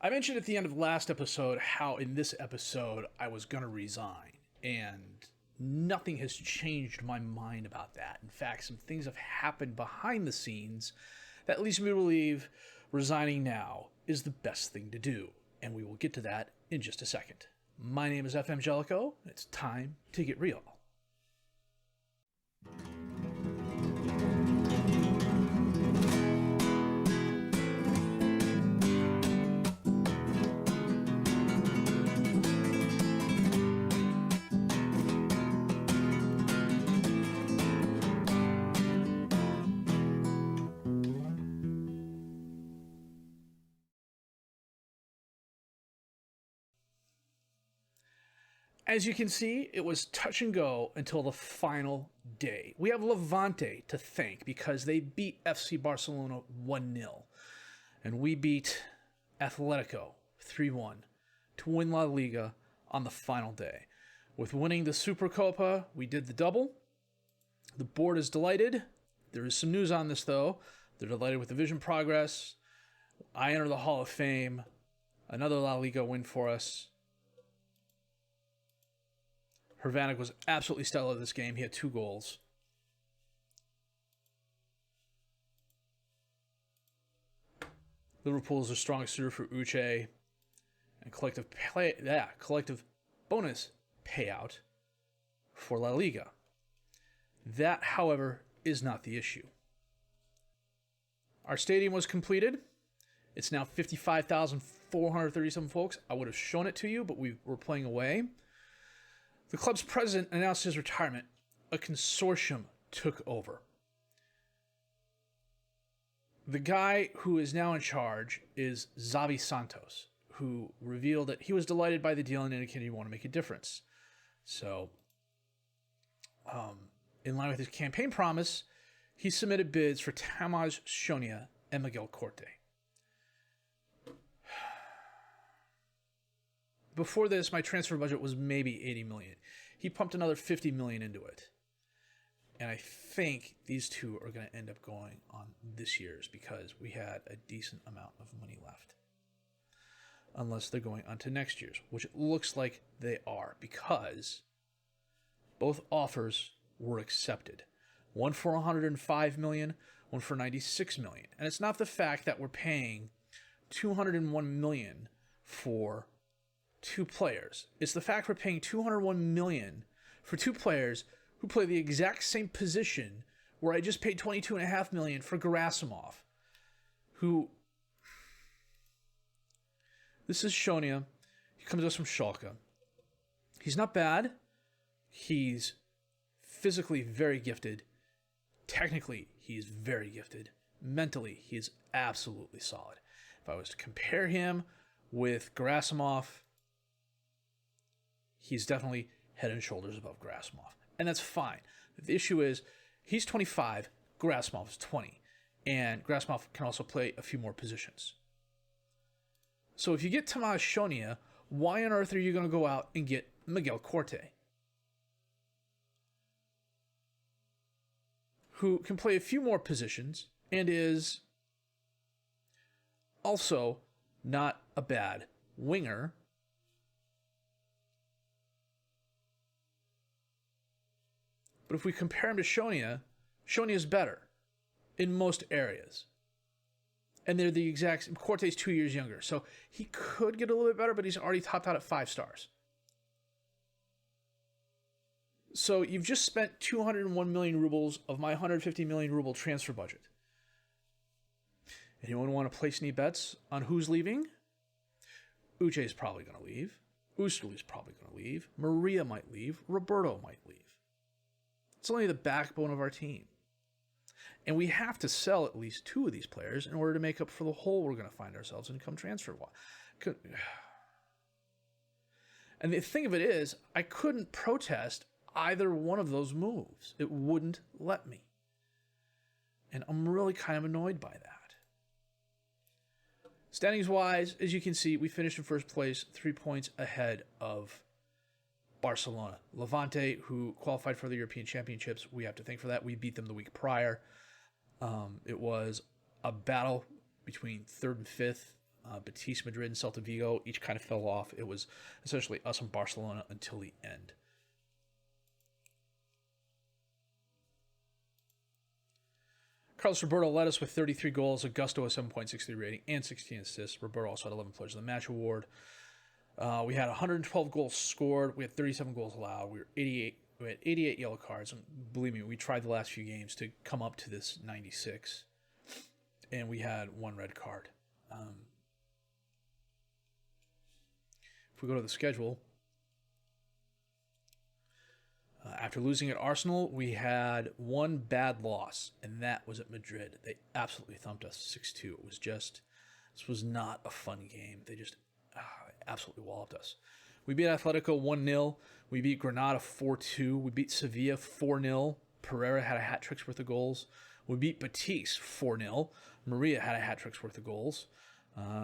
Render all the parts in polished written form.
I mentioned at the end of last episode how in this episode I was going to resign, and nothing has changed my mind about that. In fact, some things have happened behind the scenes that leads me to believe resigning now is the best thing to do, and we will get to that in just a second. My name is FM Jellico. It's time to get real. As you can see, it was touch and go until the final day. We have Levante to thank because they beat FC Barcelona 1-0. And we beat Atletico 3-1 to win La Liga on the final day. With winning the Supercopa, we did the double. The board is delighted. There is some news on this, though. They're delighted with division progress. I enter the Hall of Fame. Another La Liga win for us. Hrvanik was absolutely stellar this game. He had 2 goals. Liverpool is the strongest suitor for Uche. And collective bonus payout for La Liga. That, however, is not the issue. Our stadium was completed. It's now 55,437 folks. I would have shown it to you, but we were playing away. The club's president announced his retirement. A consortium took over. The guy who is now in charge is Xavi Santos, who revealed that he was delighted by the deal and indicated he wanted to make a difference. So, in line with his campaign promise, he submitted bids for Tamás Sonia and Miguel Corte. Before this, my transfer budget was maybe 80 million. He pumped another 50 million into it. And I think these two are going to end up going on this year's because we had a decent amount of money left. Unless they're going on to next year's, which it looks like they are because both offers were accepted. One for 105 million, one for 96 million. And it's not the fact that we're paying 201 million for 2 players. It's the fact we're paying 201 million for 2 players who play the exact same position where I just paid 22.5 million for Gerasimov. This is Sonia. He comes to us from Schalke. He's not bad. He's physically very gifted. Technically, he's very gifted. Mentally, he's absolutely solid. If I was to compare him with Gerasimov, he's definitely head and shoulders above Gerasimov. And that's fine. The issue is, he's 25, Gerasimov is 20. And Gerasimov can also play a few more positions. So if you get Tamás Sonia, why on earth are you going to go out and get Miguel Corte? Who can play a few more positions and is also not a bad winger. But if we compare him to Sonia, Sonia is better in most areas. And they're the exact... Corte's 2 years younger. So he could get a little bit better, but he's already topped out at 5 stars. So you've just spent 201 million rubles of my 150 million ruble transfer budget. Anyone want to place any bets on who's leaving? Uche is probably going to leave. Ustali is probably going to leave. Maria might leave. Roberto might leave. It's only the backbone of our team. And we have to sell at least 2 of these players in order to make up for the hole we're going to find ourselves in come transfer. And the thing of it is, I couldn't protest either one of those moves. It wouldn't let me. And I'm really kind of annoyed by that. Standings-wise, as you can see, we finished in first place, 3 points ahead of Barcelona. Levante, who qualified for the European Championships, we have to thank for that. We beat them the week prior. It was a battle between 3rd and 5th. Betis, Madrid, and Celta Vigo each kind of fell off. It was essentially us and Barcelona until the end. Carlos Roberto led us with 33 goals, Augusto a 7.63 rating, and 16 assists. Roberto also had 11 Players of the Match award. We had 112 goals scored. We had 37 goals allowed. We had 88 yellow cards. And believe me, we tried the last few games to come up to this 96. And we had 1 red card. If we go to the schedule, after losing at Arsenal, we had 1 bad loss, and that was at Madrid. They absolutely thumped us 6-2. This was not a fun game. They just absolutely walloped us. We beat Atletico 1-0. We beat Granada 4-2. We beat Sevilla 4-0. Pereira had a hat-trick's worth of goals. We beat Betis 4-0. Maria had a hat-trick's worth of goals.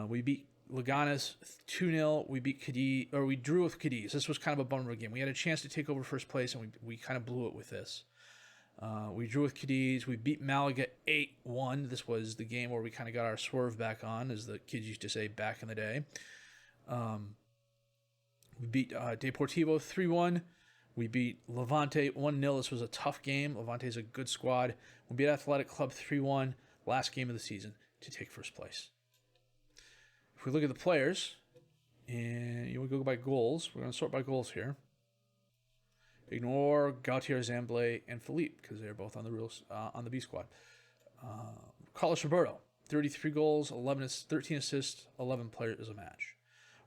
We beat Leganes 2-0. We beat Cadiz, or we drew with Cadiz. This was kind of a bummer game. We had a chance to take over first place, and we kind of blew it with this. We drew with Cadiz. We beat Malaga 8-1. This was the game where we kind of got our swerve back on, as the kids used to say back in the day. We beat Deportivo 3-1. We beat Levante 1-0. This was a tough game. Levante is a good squad. We beat Athletic Club 3-1. Last game of the season to take first place. If we look at the players, and you would go by goals, we're going to sort by goals here. Ignore Gautier, Zamblé, and Philippe because they're both on the B squad. Carlos Roberto, 33 goals, 13 assists, 11 players of the match.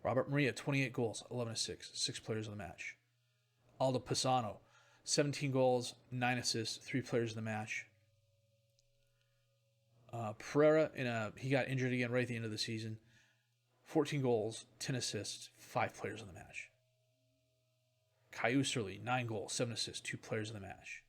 Robert Maria, 28 goals, 11 assists, 6 players of the match. Aldo Pisano, 17 goals, 9 assists, 3 players of the match. Pereira, he got injured again right at the end of the season. 14 goals, 10 assists, 5 players of the match. Kayuserli, 9 goals, 7 assists, 2 players of the match.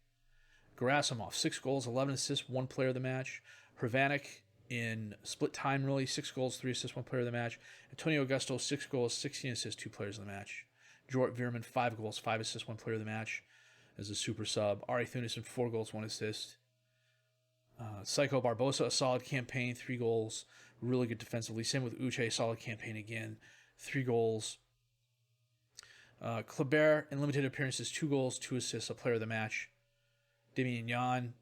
Gerasimov, 6 goals, 11 assists, 1 player of the match. Hrvanik, in split time, really, 6 goals, 3 assists, 1 player of the match. Antonio Augusto, 6 goals, 16 assists, 2 players of the match. Jorrit Veerman, 5 goals, 5 assists, 1 player of the match as a super sub. Ari Thunason, 4 goals, 1 assist. Psycho Barbosa, a solid campaign, 3 goals, really good defensively. Same with Uche, solid campaign again, 3 goals. Kleber, in limited appearances, 2 goals, 2 assists, a player of the match. Damian Jaen,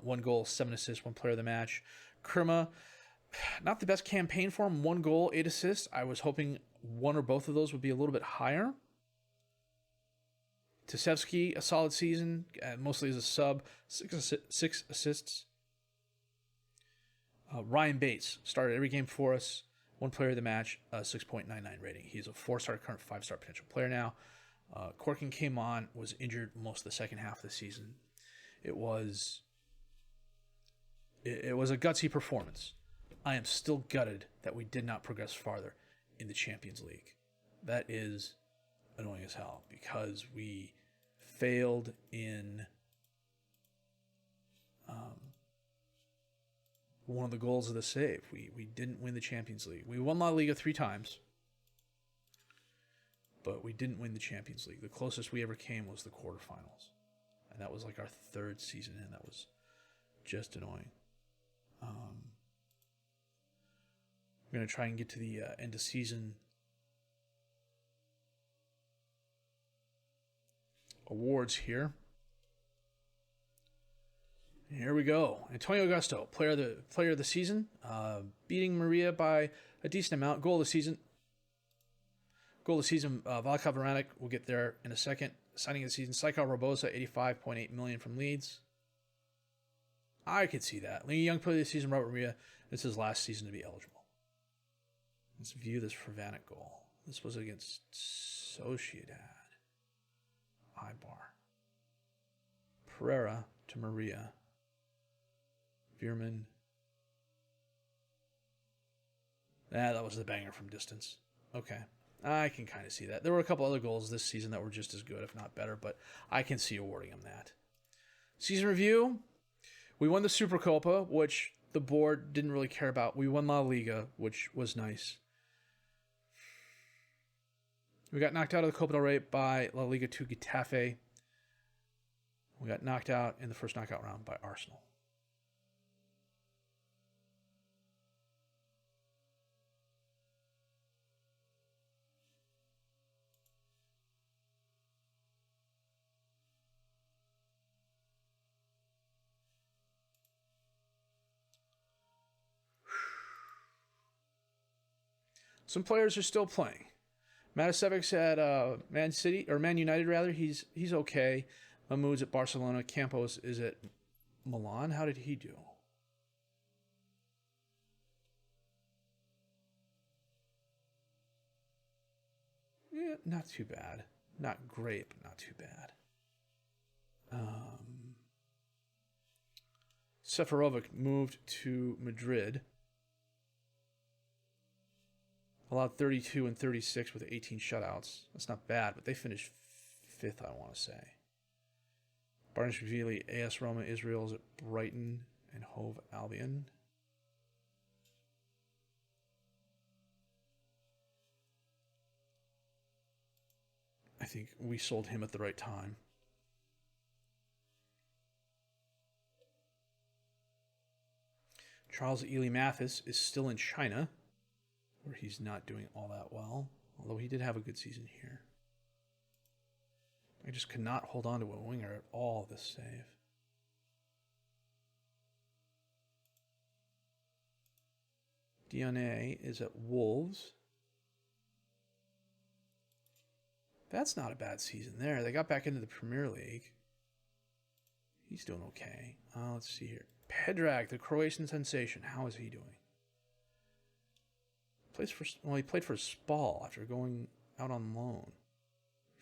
1 goal, 7 assists, 1 player of the match. Kerma, not the best campaign for him, 1 goal, 8 assists. I was hoping one or both of those would be a little bit higher. Tasevsky, a solid season, mostly as a sub, 6 assists. Ryan Bates started every game for us, 1 player of the match, 6.99 rating. He's a 4-star, current 5-star potential player now. Corkin came on, was injured most of the second half of the season. It was a gutsy performance. I am still gutted that we did not progress farther in the Champions League. That is annoying as hell because we failed in one of the goals of the save. We didn't win the Champions League. We won La Liga 3 times, but we didn't win the Champions League. The closest we ever came was the quarterfinals, and that was like our 3rd season in. That was just annoying. We're going to try and get to the end of season awards here. Here we go. Antonio Augusto, player of the season, beating Maria by a decent amount. Goal of the season, Vlatko Varanik. We'll get there in a second. Signing of the season, Psycho Barbosa, 85.8 million from Leeds. I could see that. Young player of the season, Robert Maria. This is his last season to be eligible. Let's view this Hrvanik goal. This was against Sociedad. Ibar. Pereira to Maria. Veerman. That was the banger from distance. Okay. I can kind of see that. There were a couple other goals this season that were just as good, if not better, but I can see awarding him that. Season review. We won the Supercopa, which the board didn't really care about. We won La Liga, which was nice. We got knocked out of the Copa del Rey by La Liga 2 Getafe. We got knocked out in the first knockout round by Arsenal. Some players are still playing. Matasevic's at Man City, or Man United rather. He's okay. Mahmoud's at Barcelona. Campos is at Milan. How did he do? Yeah, not too bad. Not great, but not too bad. Seferovic moved to Madrid. Allowed 32 and 36 with 18 shutouts. That's not bad, but they finished 5th, I want to say. Barnashvili, AS Roma, Israel's at Brighton and Hove Albion. I think we sold him at the right time. Charles Ely Mathis is still in China, where he's not doing all that well, although he did have a good season here. I just could not hold on to a winger at all this save. Dione is at Wolves. That's not a bad season there. They got back into the Premier League. He's doing okay. Let's see here. Pedrag, the Croatian sensation. How is he doing? He played for Spal after going out on loan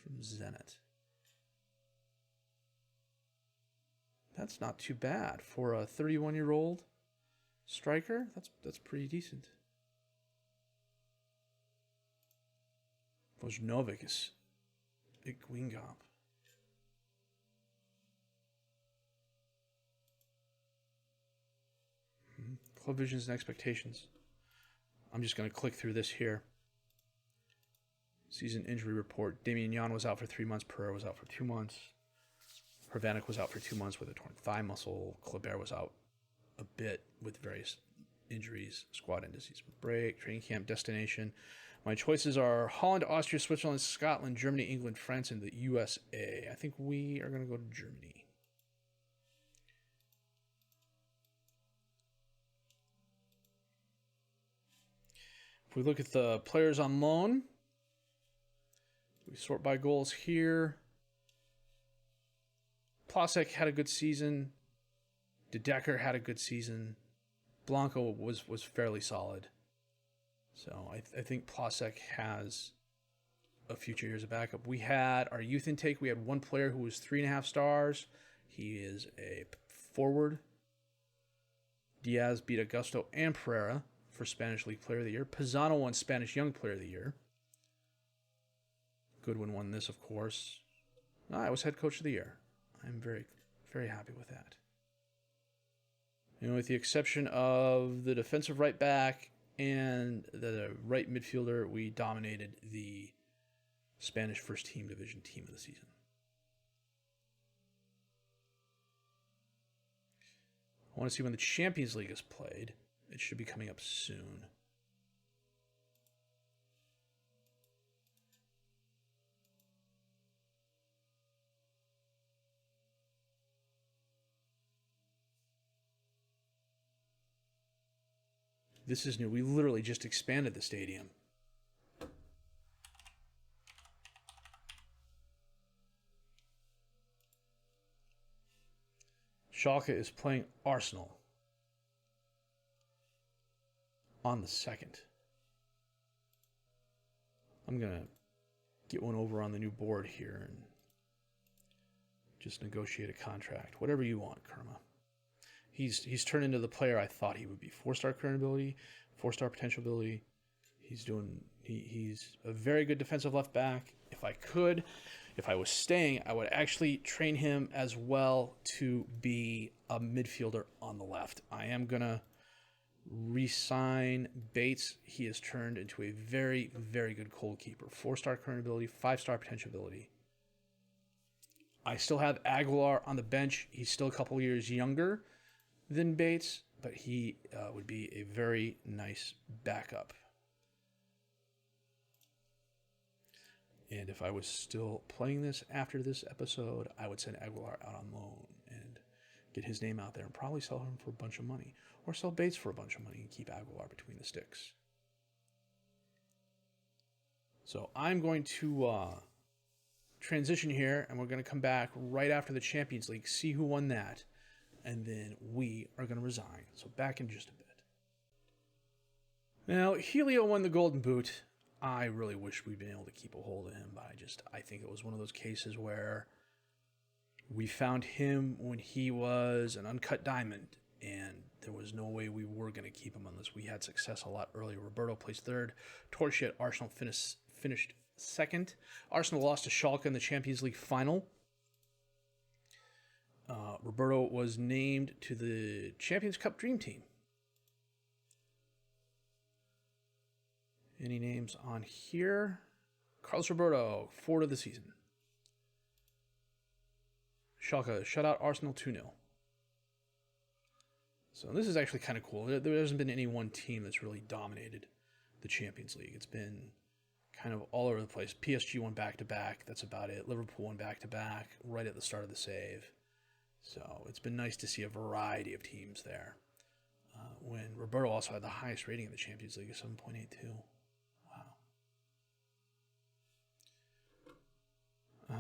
from Zenit. That's not too bad for a 31-year-old striker. That's pretty decent. Vojnovic is a Guingop. Club visions and expectations. I'm just going to click through this here. Season injury report. Damian Jan was out for 3 months. Pereira was out for 2 months. Hrvanik was out for 2 months with a torn thigh muscle. Kleber was out a bit with various injuries. Squad indices break. Training camp destination. My choices are Holland, Austria, Switzerland, Scotland, Germany, England, France, and the USA. I think we are going to go to Germany. If we look at the players on loan, we sort by goals here. Plasek had a good season. De Decker had a good season. Blanco was fairly solid. So I think Plasek has a future here as a backup. We had our youth intake. We had one player who was 3.5 stars. He is a forward. Diaz beat Augusto and Pereira for Spanish League Player of the Year. Pisano won Spanish Young Player of the Year. Goodwin won this, of course. I was head coach of the year. I'm very, very happy with that. And with the exception of the defensive right back and the right midfielder, we dominated the Spanish First Team Division team of the season. I want to see when the Champions League is played. It should be coming up soon. This is new. We literally just expanded the stadium. Schalke is playing Arsenal on the 2nd. I'm going to get one over on the new board here and just negotiate a contract. Whatever you want, Kerma. He's turned into the player I thought he would be. 4-star current ability, 4-star potential ability. He's a very good defensive left back. If I was staying, I would actually train him as well to be a midfielder on the left. I am going to resign Bates. He has turned into a very, very good goalkeeper. 4-star current ability, 5-star potential ability. I still have Aguilar on the bench. He's still a couple years younger than Bates, but he would be a very nice backup. And if I was still playing this after this episode, I would send Aguilar out on loan and get his name out there and probably sell him for a bunch of money. Or sell Bates for a bunch of money and keep Aguilar between the sticks. So I'm going to transition here, and we're going to come back right after the Champions League, see who won that, and then we are going to resign. So back in just a bit. Now, Helio won the Golden Boot. I really wish we'd been able to keep a hold of him, but I think it was one of those cases where we found him when he was an uncut diamond, and there was no way we were going to keep him unless we had success a lot earlier. Roberto placed third. Torchi at Arsenal finished second. Arsenal lost to Schalke in the Champions League final. Roberto was named to the Champions Cup Dream Team. Any names on here? Carlos Roberto, forward of the season. Schalke shut out Arsenal 2-0. So this is actually kind of cool. There hasn't been any one team that's really dominated the Champions League. It's been kind of all over the place. PSG won back-to-back. That's about it. Liverpool won back-to-back right at the start of the save. So it's been nice to see a variety of teams there. When Roberto also had the highest rating in the Champions League of 7.82. Wow.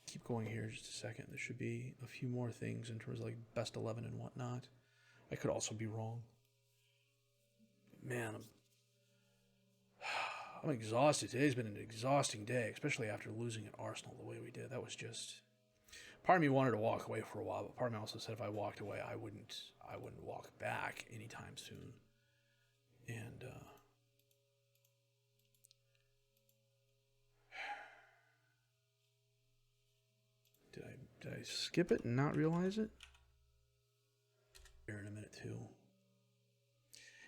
Keep going here just a second. There should be a few more things in terms of like best 11 and whatnot. I could also be wrong. Man, I'm exhausted. Today's been an exhausting day, especially after losing at Arsenal the way we did. That was just... Part of me wanted to walk away for a while, but part of me also said if I walked away, I wouldn't walk back anytime soon. And did I skip it and not realize it? Here in a minute too.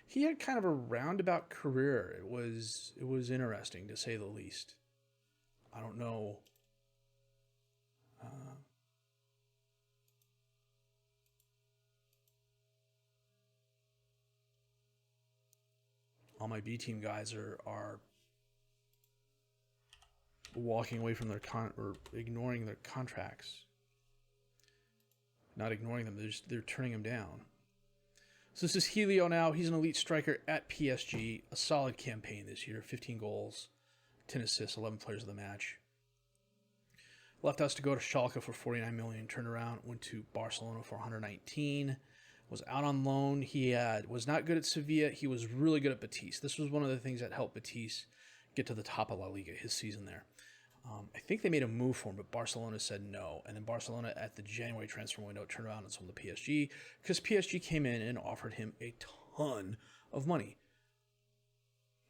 He had kind of a roundabout career. It was interesting to say the least. I don't know. All my B team guys are walking away from their or ignoring their contracts. Not ignoring them, they're turning them down. So this is Helio now. He's an elite striker at PSG. A solid campaign this year. 15 goals, 10 assists, 11 players of the match. Left us to go to Schalke for 49 million. Turned around, went to Barcelona for 119. Was out on loan. He was not good at Sevilla. He was really good at Betis. This was one of the things that helped Betis get to the top of La Liga, his season there. I think they made a move for him, but Barcelona said no. And then Barcelona at the January transfer window turned around and sold to PSG because PSG came in and offered him a ton of money.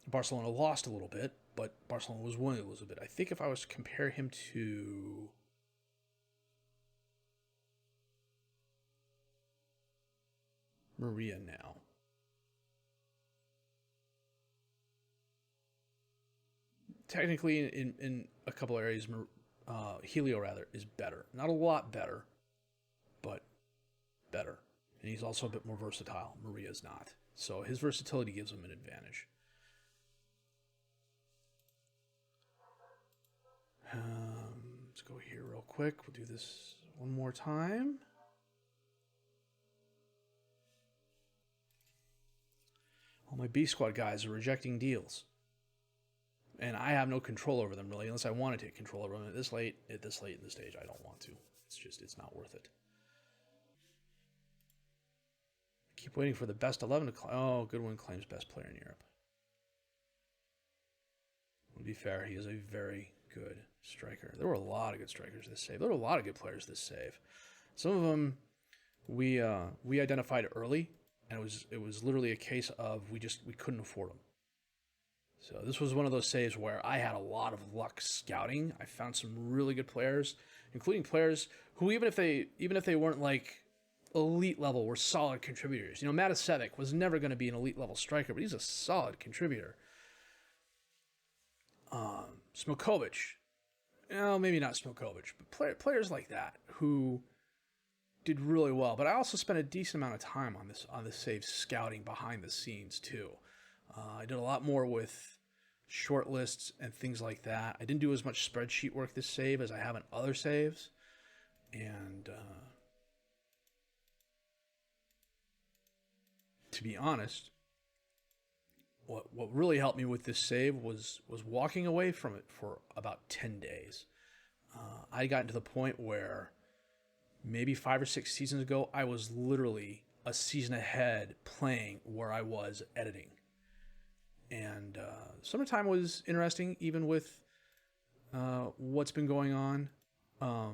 Barcelona lost a little bit, but Barcelona was willing to lose a bit. I think if I was to compare him to... Maria now. Technically, in a couple areas, Helio, rather, is better. Not a lot better, but better. And he's also a bit more versatile. Maria's not. So his versatility gives him an advantage. Let's go here real quick. We'll do this one more time. All my B squad guys are rejecting deals. And I have no control over them, really, unless I want to take control over them. At this late in the stage, I don't want to. It's not worth it. Keep waiting for the best 11 to claim. Oh, Goodwin claims best player in Europe. To be fair, he is a very good striker. There were a lot of good strikers this save. There were a lot of good players this save. Some of them we identified early, and it was literally a case of we couldn't afford them. So this was one of those saves where I had a lot of luck scouting. I found some really good players, including players who even if they weren't like elite level, were solid contributors. You know, Matasevic was never going to be an elite level striker, but he's a solid contributor. Smokovic, maybe not Smokovic, but players like that who did really well. But I also spent a decent amount of time on this save scouting behind the scenes too. I did a lot more with short lists and things like that. I didn't do as much spreadsheet work this save as I have in other saves. And to be honest, what really helped me with this save was walking away from it for about 10 days. I got to the point where maybe 5 or 6 seasons ago, I was literally a season ahead playing where I was editing. And summertime was interesting, even with what's been going on. I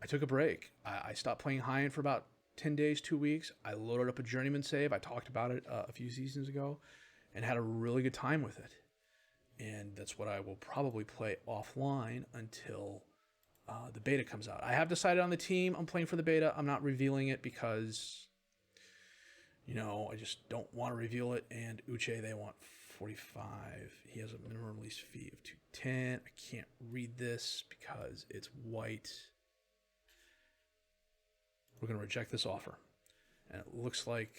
took a break. I stopped playing Jaen for about 10 days, 2 weeks. I loaded up a journeyman save. I talked about it a few seasons ago and had a really good time with it. And that's what I will probably play offline until the beta comes out. I have decided on the team. I'm playing for the beta. I'm not revealing it because, I just don't want to reveal it. And Uche, they want 45. He has a minimum release fee of 210. I can't read this because it's white. We're going to reject this offer. And it looks like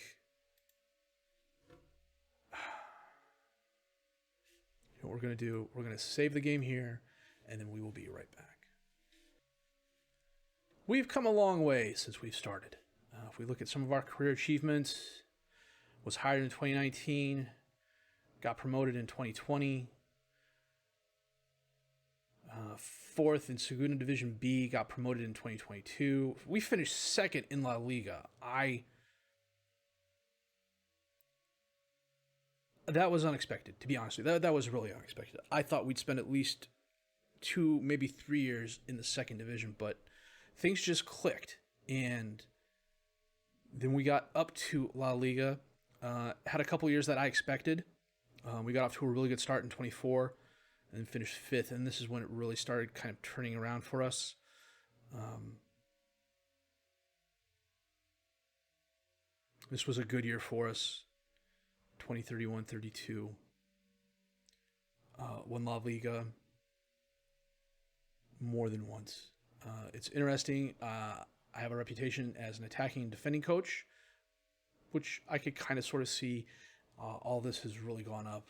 what we're going to do, we're going to save the game here, and then we will be right back. We've come a long way since we've started. If we look at some of our career achievements, was hired in 2019, got promoted in 2020, fourth in Segunda Division B, got promoted in 2022. We finished second in La Liga. That was unexpected, to be honest with you. That was really unexpected. I thought we'd spend at least 2, maybe 3 years in the second division, but things just clicked. And then we got up to La Liga. Had a couple years that I expected. We got off to a really good start in 24 and finished 5th. And this is when it really started kind of turning around for us. This was a good year for us. 2031-32. Won La Liga more than once. It's interesting. I have a reputation as an attacking and defending coach, which I could kind of sort of see. All this has really gone up.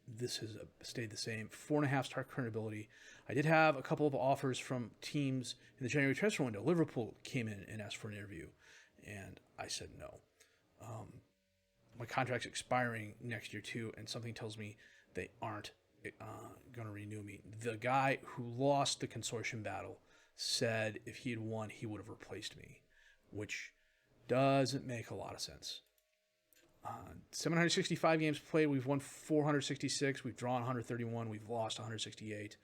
This has stayed the same. 4.5-star current ability. I did have a couple of offers from teams in the January transfer window. Liverpool came in and asked for an interview, and I said no. My contract's expiring next year too, and something tells me they aren't going to renew me. The guy who lost the consortium battle said if he had won, he would have replaced me, which doesn't make a lot of sense. 765 games played. We've won 466. We've drawn 131. We've lost 168.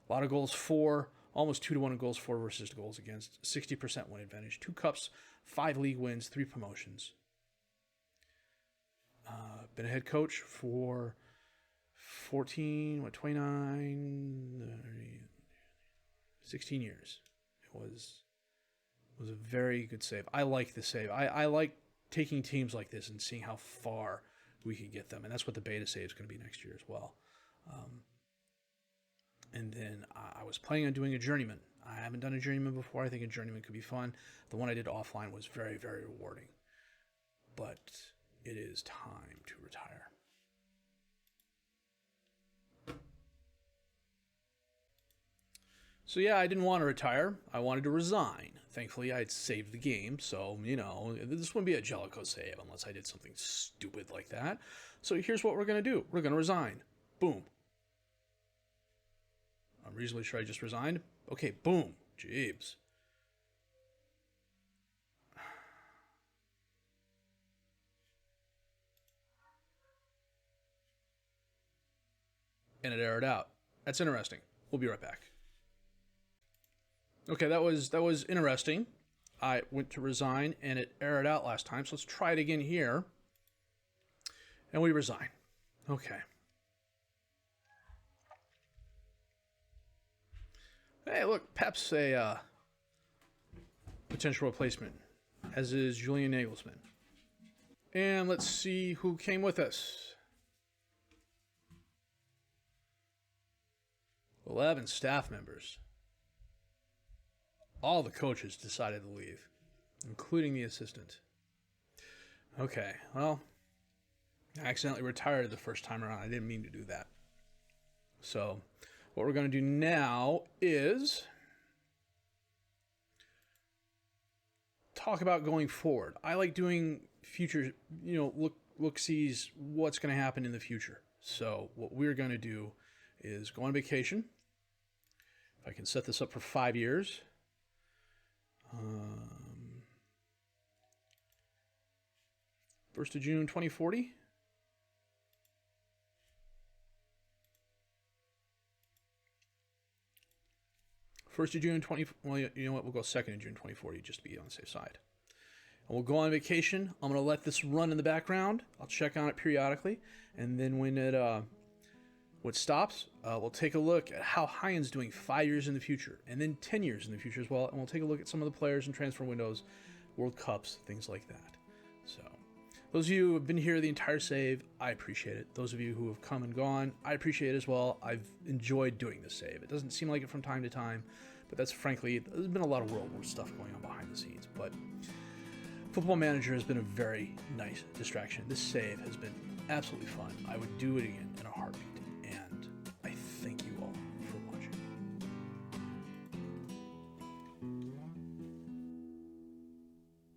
A lot of goals for, almost 2-to-1 in goals for versus goals against. 60% win advantage. 2 cups, 5 league wins, 3 promotions. Been a head coach for 16 years. It was a very good save. I like the save. I like taking teams like this and seeing how far we can get them. And that's what the beta save is going to be next year as well. And then I was planning on doing a journeyman. I haven't done a journeyman before. I think a journeyman could be fun. The one I did offline was very, very rewarding. But it is time to retire. So yeah, I didn't want to retire. I wanted to resign. Thankfully, I'd saved the game, so, this wouldn't be a Jellico save unless I did something stupid like that. So here's what we're going to do. We're going to resign. Boom. I'm reasonably sure I just resigned. Okay, boom. Jeebs. And it errored out. That's interesting. We'll be right back. Okay, that was interesting. I went to resign and it errored out last time, so let's try it again here. And we resign. Okay. Hey, look, Pep's a potential replacement, as is Julian Nagelsmann. And let's see who came with us. 11 staff members. All the coaches decided to leave, including the assistant. Okay, well, I accidentally retired the first time around. I didn't mean to do that. So what we're going to do now is talk about going forward. I like doing future, look-sees, what's going to happen in the future. So what we're going to do is go on vacation. If I can set this up for 5 years. 1st of June, 2040. First of June 20. Well, you know what? We'll go 2nd of June 2040 just to be on the safe side. And we'll go on vacation. I'm going to let this run in the background. I'll check on it periodically, and then when it stops, we'll take a look at how Jaen's doing 5 years in the future, and then 10 years in the future as well. And we'll take a look at some of the players and transfer windows, World Cups, things like that. So, those of you who have been here the entire save, I appreciate it. Those of you who have come and gone, I appreciate it as well. I've enjoyed doing this save. It doesn't seem like it from time to time, but that's frankly, there's been a lot of World War stuff going on behind the scenes. But Football Manager has been a very nice distraction. This save has been absolutely fun. I would do it again in a heartbeat.